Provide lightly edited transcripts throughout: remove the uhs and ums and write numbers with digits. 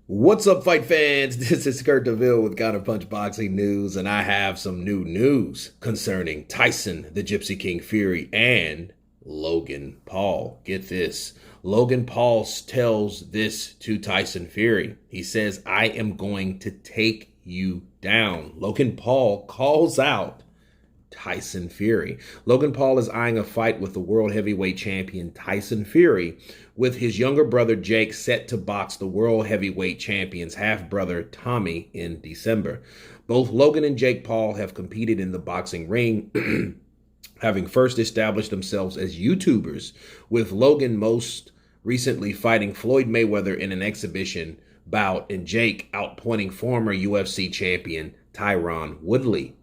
What's up, fight fans? This is Kurt DeVille with Counterpunched Boxing News, and I have some new news concerning Tyson, the Gypsy King Fury, and Logan Paul. Get this. Logan Paul tells this to Tyson Fury. He says, I am going to take you down. Logan Paul calls out Tyson Fury. Logan Paul is eyeing a fight with the world heavyweight champion Tyson Fury, with his younger brother Jake set to box the world heavyweight champion's half-brother Tommy in December. Both Logan and Jake Paul have competed in the boxing ring, having first established themselves as YouTubers, with Logan most recently fighting Floyd Mayweather in an exhibition bout and Jake outpointing former UFC champion Tyron Woodley.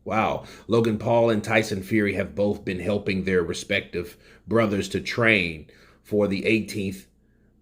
Wow. Logan Paul and Tyson Fury have both been helping their respective brothers to train for the 18th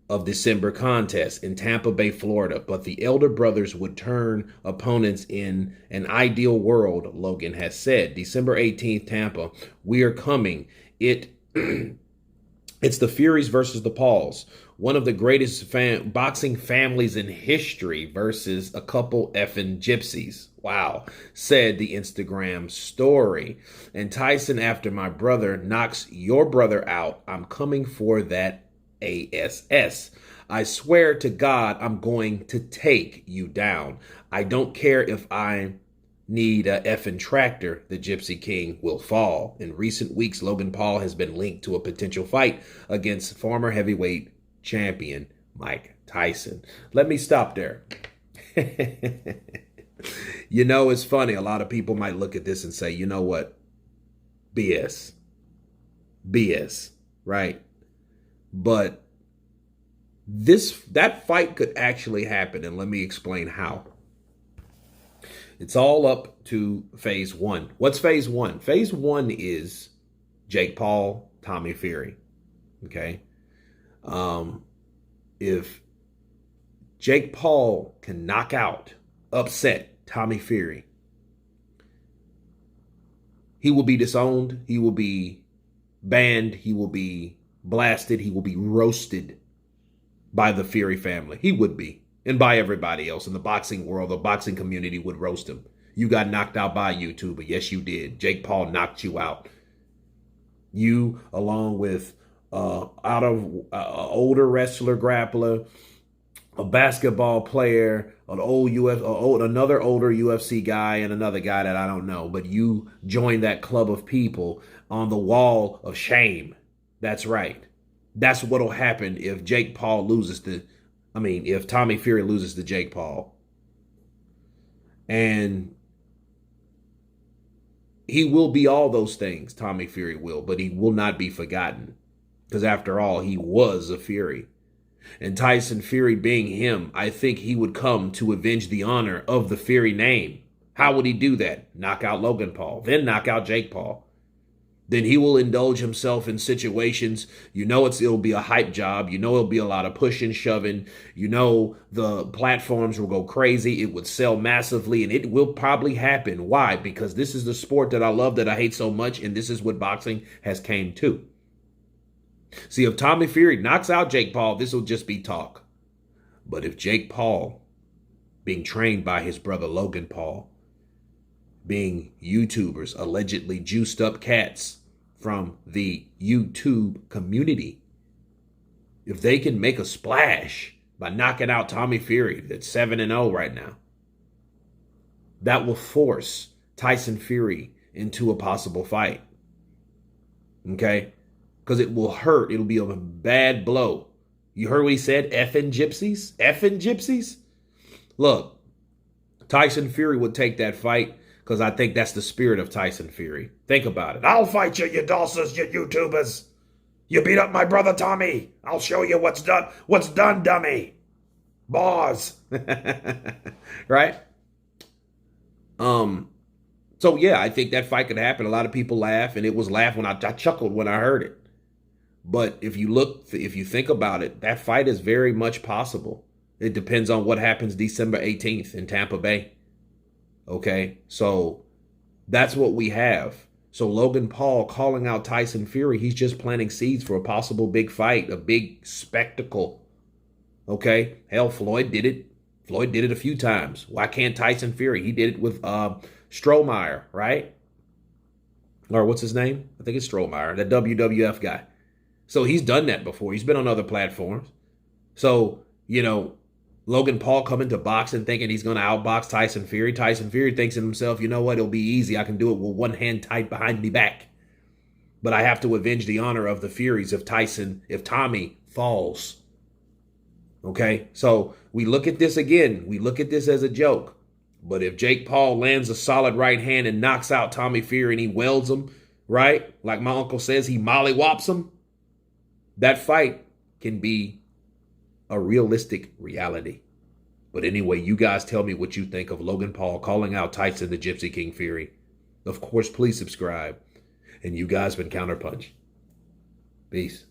of December contest in Tampa Bay, Florida. But the elder brothers would turn opponents in an ideal world, Logan has said. December 18th, Tampa, we are coming. It's the Furies versus the Pauls, one of the greatest boxing families in history versus a couple effing gypsies. Wow, said the Instagram story. And Tyson, after my brother knocks your brother out, I'm coming for that ASS. I swear to God, I'm going to take you down. I don't care if I need a effing tractor, the Gypsy King will fall. In recent weeks, Logan Paul has been linked to a potential fight against former heavyweight champion Mike Tyson. Let me stop there. You know, it's funny. A lot of people might look at this and say, you know what? BS. BS, right? But that fight could actually happen, and let me explain how. It's all up to phase one. What's phase one? Phase one is Jake Paul, Tommy Fury. Okay. If Jake Paul can knock out, upset Tommy Fury, he will be disowned. He will be banned. He will be blasted. He will be roasted by the Fury family. He would be. And by everybody else in the boxing world. The boxing community would roast him. You got knocked out by a YouTuber. Yes, you did. Jake Paul knocked you out. You, along with older wrestler, grappler, a basketball player, another older UFC guy, and another guy that I don't know. But you joined that club of people on the wall of shame. That's right. That's what'll happen if Jake Paul loses if Tommy Fury loses to Jake Paul. And he will be all those things, Tommy Fury will, but he will not be forgotten. Because after all, he was a Fury. And Tyson Fury being him, I think he would come to avenge the honor of the Fury name. How would he do that? Knock out Logan Paul, then knock out Jake Paul. Then he will indulge himself in situations. You know it'll be a hype job. You know it'll be a lot of pushing, shoving. You know the platforms will go crazy. It would sell massively, and it will probably happen. Why? Because this is the sport that I love, that I hate so much, and this is what boxing has came to. See, if Tommy Fury knocks out Jake Paul, this will just be talk. But if Jake Paul, being trained by his brother Logan Paul, being YouTubers, allegedly juiced up cats from the YouTube community, if they can make a splash by knocking out Tommy Fury, that's 7-0 right now, that will force Tyson Fury into a possible fight. Okay? Because it will hurt. It'll be a bad blow. You heard what he said? Effing gypsies? Effing gypsies? Look, Tyson Fury would take that fight, because I think that's the spirit of Tyson Fury. Think about it. I'll fight you, you dulcers, you YouTubers. You beat up my brother Tommy. I'll show you what's done. What's done, dummy. Boss. Right? So yeah, I think that fight could happen. A lot of people laugh, and it was laugh when I chuckled when I heard it. But if you think about it, that fight is very much possible. It depends on what happens December 18th in Tampa Bay. Okay, so that's what we have. So Logan Paul calling out Tyson Fury, he's just planting seeds for a possible big fight, a big spectacle. Okay, hell, Floyd did it. Floyd did it a few times. Why can't Tyson Fury? He did it with Strohmeyer, right? Or what's his name? I think it's Strohmeyer, that WWF guy. So he's done that before. He's been on other platforms. So, Logan Paul coming to boxing thinking he's going to outbox Tyson Fury. Tyson Fury thinks to himself, you know what? It'll be easy. I can do it with one hand tied behind me back. But I have to avenge the honor of the Furies if Tommy falls. Okay? So we look at this again. We look at this as a joke. But if Jake Paul lands a solid right hand and knocks out Tommy Fury and he welds him, right? Like my uncle says, he mollywops him. That fight can be a realistic reality. But anyway, you guys tell me what you think of Logan Paul calling out Tyson the Gypsy King Fury. Of course, please subscribe. And you guys been Counterpunch. Peace.